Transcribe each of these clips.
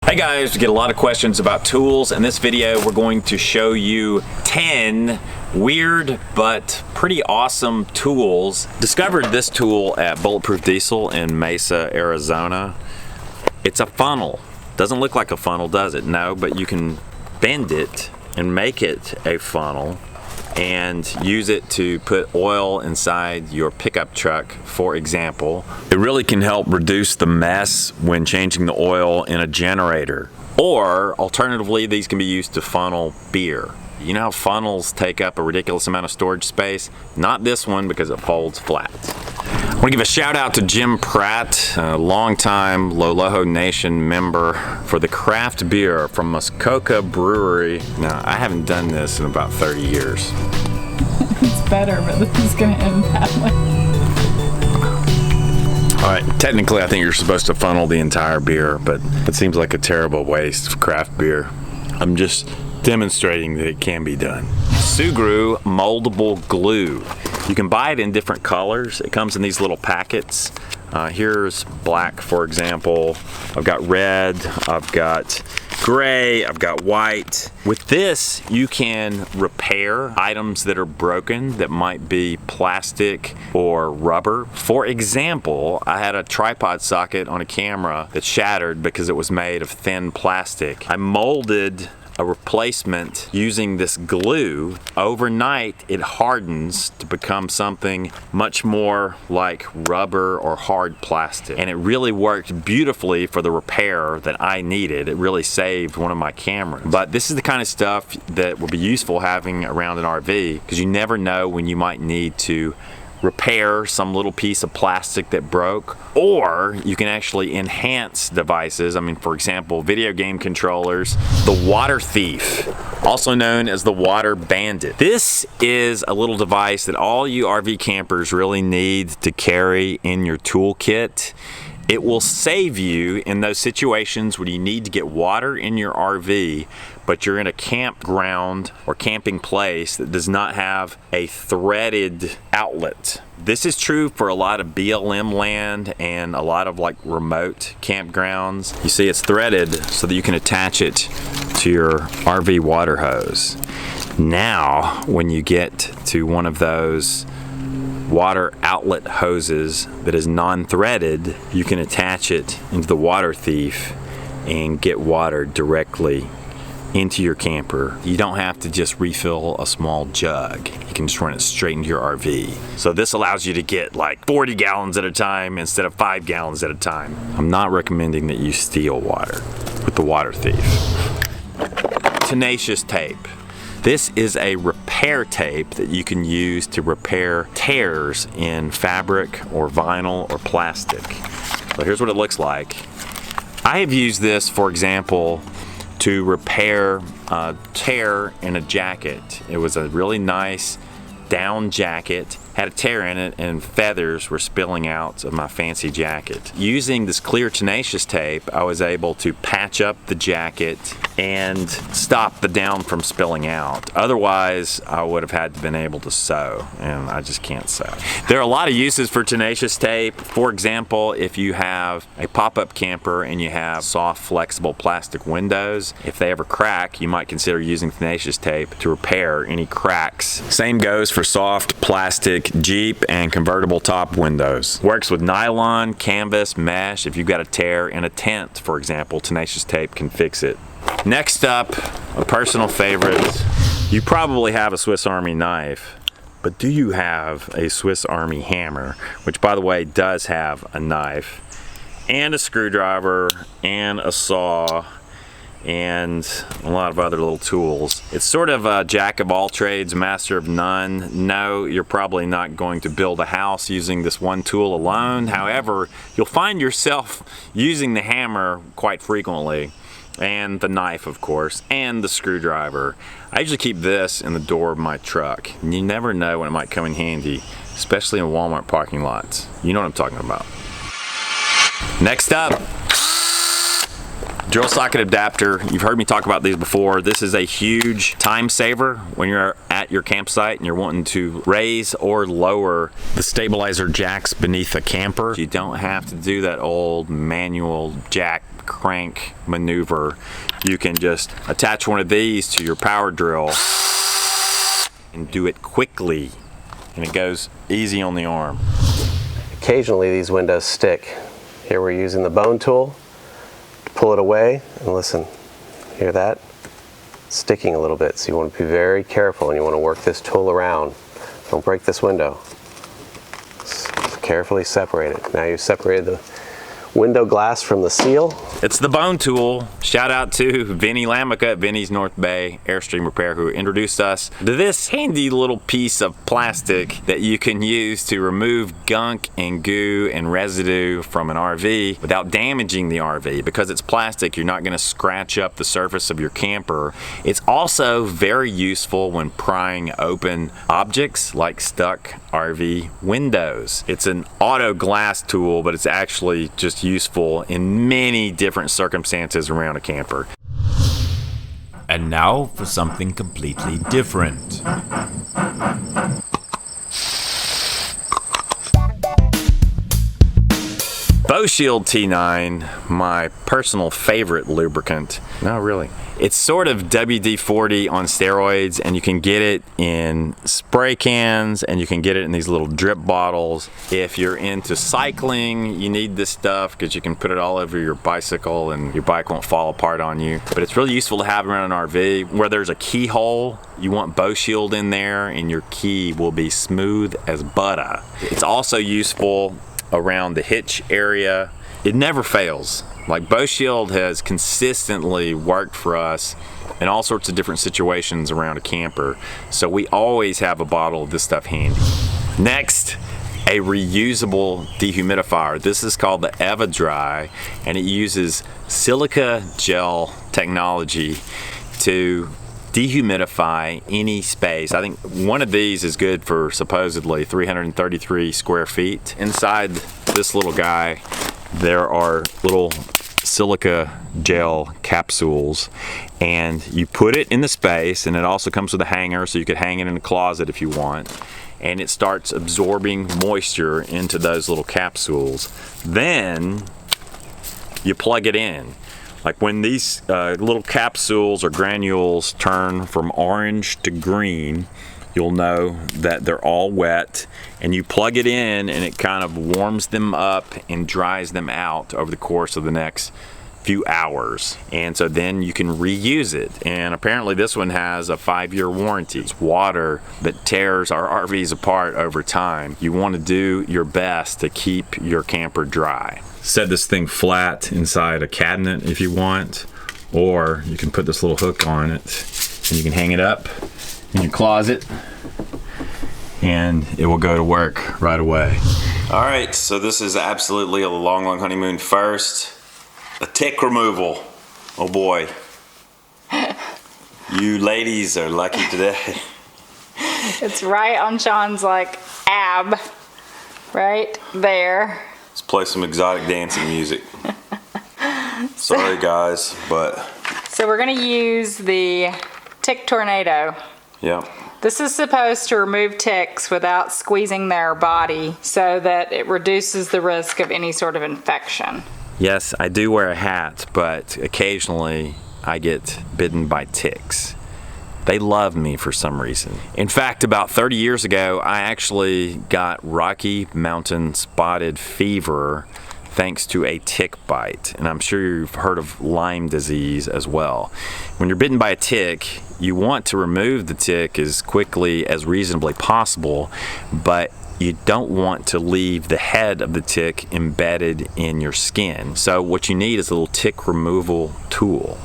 Hey guys, we get a lot of questions about tools. In this video, we're going to show you 10 weird but pretty awesome tools. Discovered this tool at Bulletproof Diesel in Mesa, Arizona. It's a funnel. Doesn't look like a funnel, does it? No, but you can bend it and make it a funnel and use it to put oil inside your pickup truck, for example. It really can help reduce the mess when changing the oil in a generator. Or alternatively, these can be used to funnel beer. You know how funnels take up a ridiculous amount of storage space? Not this one, because it folds flat. I want to give a shout out to Jim Pratt, a longtime Loloho Nation member, for the craft beer from Muskoka Brewery. Now, I haven't done this in about 30 years. It's better, but this is going to end badly. All right, technically I think you're supposed to funnel the entire beer, but it seems like a terrible waste of craft beer. I'm just demonstrating that it can be done. Sugru Moldable Glue. You can buy it in different colors. It comes in these little packets. Here's black, for example. I've got red, I've got gray, I've got white. With this, you can repair items that are broken that might be plastic or rubber. For example, I had a tripod socket on a camera that shattered because it was made of thin plastic. I molded a replacement using this glue. Overnight, it hardens to become something much more like rubber or hard plastic. And it really worked beautifully for the repair that I needed. It really saved one of my cameras. But this is the kind of stuff that will be useful having around an RV, because you never know when you might need to repair some little piece of plastic that broke, or you can actually enhance devices. I mean, for example, video game controllers. The Water Thief, also known as the Water Bandit. This is a little device that all you RV campers really need to carry in your toolkit. It will save you in those situations where you need to get water in your RV, but you're in a campground or camping place that does not have a threaded outlet. This is true for a lot of BLM land and a lot of like remote campgrounds. You see, it's threaded so that you can attach it to your RV water hose. Now, when you get to one of those water outlet hoses that is non-threaded, you can attach it into the Water Thief and get water directly into your camper. You don't have to just refill a small jug. You can just run it straight into your RV. So this allows you to get like 40 gallons at a time instead of 5 gallons at a time. I'm not recommending that you steal water with the Water Thief. Tenacious Tape. This is a repair tape that you can use to repair tears in fabric or vinyl or plastic. So here's what it looks like. I have used this, for example, to repair a tear in a jacket. It was a really nice down jacket, had a tear in it, and feathers were spilling out of my fancy jacket. Using this clear Tenacious Tape, I was able to patch up the jacket and stop the down from spilling out. Otherwise, I would have had to been able to sew, and I just can't sew. There are a lot of uses for Tenacious Tape. For example, if you have a pop-up camper and you have soft, flexible plastic windows, if they ever crack, you might consider using Tenacious Tape to repair any cracks. Same goes for soft plastic Jeep and convertible top windows. Works with nylon, canvas, mesh. If you've got a tear in a tent, for example, Tenacious Tape can fix it. Next up, a personal favorite. You probably have a Swiss Army knife, but do you have a Swiss Army hammer, which, by the way, does have a knife and a screwdriver and a saw and a lot of other little tools. It's sort of a jack of all trades, master of none. No, you're probably not going to build a house using this one tool alone. However, you'll find yourself using the hammer quite frequently, and the knife, of course, and the screwdriver. I usually keep this in the door of my truck. You never know when it might come in handy, especially in Walmart parking lots. You know what I'm talking about. Next up, drill socket adapter. You've heard me talk about these before. This is a huge time saver when you're at your campsite and you're wanting to raise or lower the stabilizer jacks beneath a camper. You don't have to do that old manual jack crank maneuver. You can just attach one of these to your power drill and do it quickly, and it goes easy on the arm. Occasionally these windows stick. Here we're using the bone tool to pull it away, and listen, hear that? It's sticking a little bit, so you want to be very careful and you want to work this tool around. Don't break this window. Carefully separate it. Now you've separated the window glass from the seal. It's the bone tool. Shout out to Vinny Lamica at Vinny's North Bay Airstream Repair, who introduced us to this handy little piece of plastic that you can use to remove gunk and goo and residue from an RV without damaging the RV. Because it's plastic, you're not going to scratch up the surface of your camper. It's also very useful when prying open objects like stuck RV windows. It's an auto glass tool, but it's actually just useful in many different circumstances around a camper. And now for something completely different. BoShield T9, my personal favorite lubricant. No, really. It's sort of WD-40 on steroids, and you can get it in spray cans, and you can get it in these little drip bottles. If you're into cycling, you need this stuff because you can put it all over your bicycle and your bike won't fall apart on you. But it's really useful to have around an RV. Where there's a keyhole, you want BoShield in there, and your key will be smooth as butter. It's also useful around the hitch area. It never fails. Like, BoShield has consistently worked for us in all sorts of different situations around a camper, so we always have a bottle of this stuff handy. Next, a reusable dehumidifier. This is called the EvaDry, and it uses silica gel technology to dehumidify any space. I think one of these is good for supposedly 333 square feet. Inside this little guy, there are little silica gel capsules, and you put it in the space, and it also comes with a hanger, so you could hang it in a closet if you want, and it starts absorbing moisture into those little capsules. Then you plug it in. Like, when these little capsules or granules turn from orange to green, you'll know that they're all wet, and you plug it in and it kind of warms them up and dries them out over the course of the next few hours. And so then you can reuse it. And apparently this one has a 5-year warranty. It's water that tears our RVs apart over time. You want to do your best to keep your camper dry. Set this thing flat inside a cabinet if you want, or you can put this little hook on it and you can hang it up in your closet and it will go to work right away. All right, so this is absolutely a long honeymoon. First, a tick removal. Oh boy. You ladies are lucky today. It's right on Sean's like ab, right there. Let's play some exotic dancing music. Sorry guys, but. So we're gonna use the Tick Tornado. Yeah. This is supposed to remove ticks without squeezing their body so that it reduces the risk of any sort of infection. Yes, I do wear a hat, but occasionally I get bitten by ticks. They love me for some reason. In fact, about 30 years ago, I actually got Rocky Mountain spotted fever thanks to a tick bite. And I'm sure you've heard of Lyme disease as well. When you're bitten by a tick, you want to remove the tick as quickly as reasonably possible, but you don't want to leave the head of the tick embedded in your skin. So what you need is a little tick removal tool.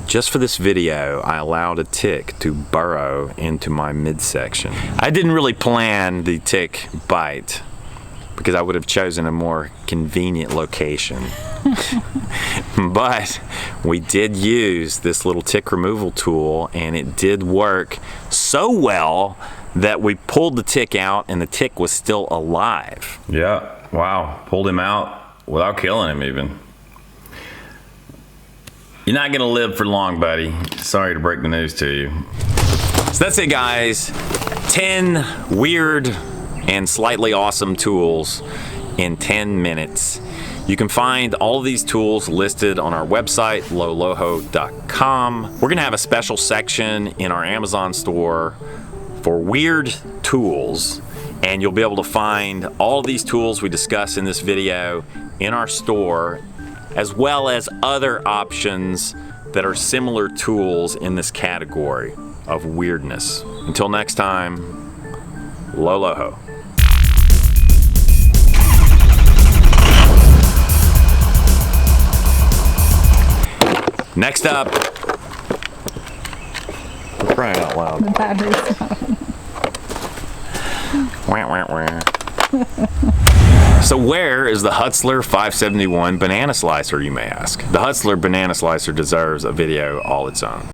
Just for this video, I allowed a tick to burrow into my midsection. I didn't really plan the tick bite because I would have chosen a more convenient location. But we did use this little tick removal tool, and it did work so well that we pulled the tick out and the tick was still alive. Yeah, wow, pulled him out without killing him even. You're not gonna live for long, buddy. Sorry to break the news to you. So that's it, guys. 10 weird and slightly awesome tools in 10 minutes. You can find all of these tools listed on our website, loloho.com. We're gonna have a special section in our Amazon store for weird tools, and you'll be able to find all of these tools we discuss in this video in our store, as well as other options that are similar tools in this category of weirdness. Until next time, Loloho. Next up, we're crying out loud. The battery's So where is the Hutzler 571 banana slicer, you may ask? The Hutzler banana slicer deserves a video all its own.